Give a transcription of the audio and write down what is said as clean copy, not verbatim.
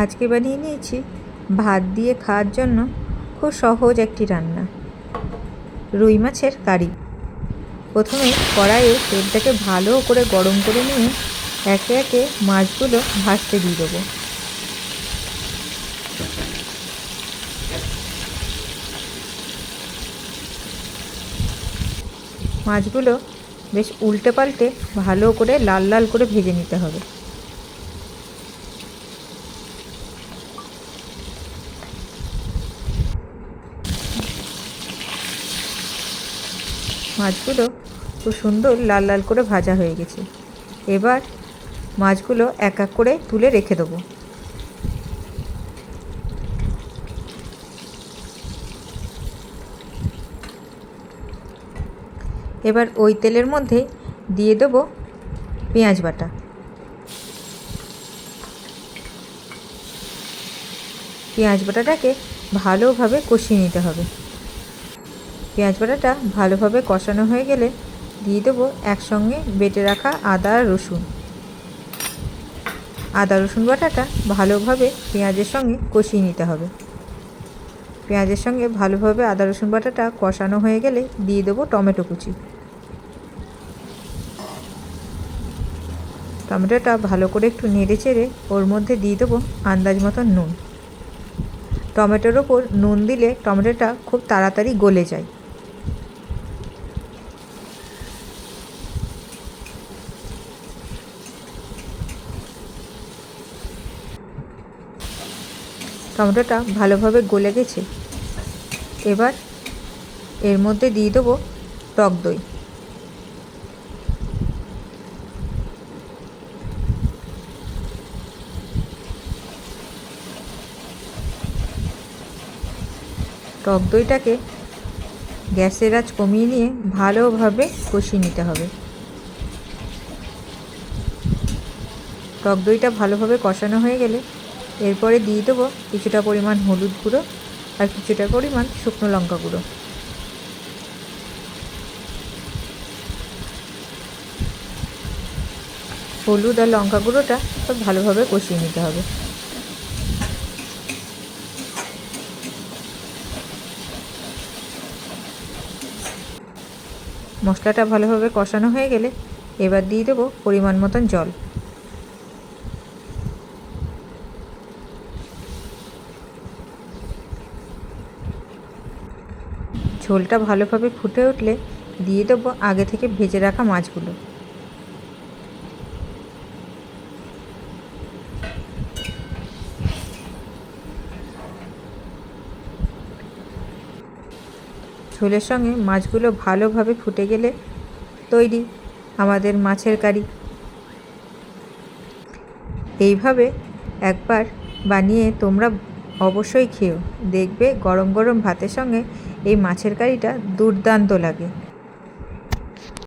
আজকে বানিয়ে নিয়েছি ভাত দিয়ে খাওয়ার জন্য খুব সহজ একটি রান্না, রুই মাছের কারি। প্রথমে কড়াইয়ে তেলটাকে ভালো করে গরম করে নিয়ে একে একে মাছগুলো ভাজতে দিয়ে দেবো। মাছগুলো বেশ উল্টে পাল্টে ভালো করে লাল লাল করে ভেজে নিতে হবে। মাছগুলো খুব সুন্দর লাল লাল করে ভাজা হয়ে গেছে। এবার মাছগুলো এক এক করে তুলে রেখে দেবো। এবার ওই তেলের মধ্যে দিয়ে দেবো পেঁয়াজ বাটা। পেঁয়াজ বাটাটাকে ভালোভাবে কষিয়ে নিতে হবে। পেঁয়াজ বাটাটা ভালোভাবে কষানো হয়ে গেলে দিয়ে দেবো একসঙ্গে বেটে রাখা আদা আর রসুন। আদা রসুন বাটাটা ভালোভাবে পেঁয়াজের সঙ্গে কষিয়ে নিতে হবে। পেঁয়াজের সঙ্গে ভালোভাবে আদা রসুন বাটাটা কষানো হয়ে গেলে দিয়ে দেবো টমেটো কুচি। টমেটোটা ভালো করে একটু নেড়ে চেড়ে ওর মধ্যে দিয়ে দেবো আন্দাজ মতন নুন। টমেটোর ওপর নুন দিলে টমেটোটা খুব তাড়াতাড়ি গলে যায়। টমেটোটা ভালোভাবে গলে গেছে। এবার এর মধ্যে দিয়ে দেবো টক দই। টক দইটাকে গ্যাসের আঁচ কমিয়ে নিয়ে ভালোভাবে কষিয়ে নিতে হবে। টক দইটা ভালোভাবে কষানো হয়ে গেলে এরপরে দিয়ে দেবো কিছুটা পরিমাণ হলুদ গুঁড়ো আর কিছুটা পরিমাণ শুকনো লঙ্কা গুঁড়ো। হলুদ আর লঙ্কা গুঁড়োটা সব ভালোভাবে কষিয়ে নিতে হবে। মশলাটা ভালোভাবে কষানো হয়ে গেলে এবার দিয়ে দেবো পরিমাণ মতন জল। ঝোলটা ভালোভাবে ফুটে উঠলে দিয়ে দেবো আগে থেকে ভেজে রাখা মাছগুলো। ঝোলের সঙ্গে মাছগুলো ভালোভাবে ফুটে গেলে তৈরি আমাদের মাছের কারি। এইভাবে একবার বানিয়ে তোমরা অবশ্যই খেও, দেখবে গরম গরম ভাতের সঙ্গে এই মাছের কারিটা দুর্দান্ত লাগে।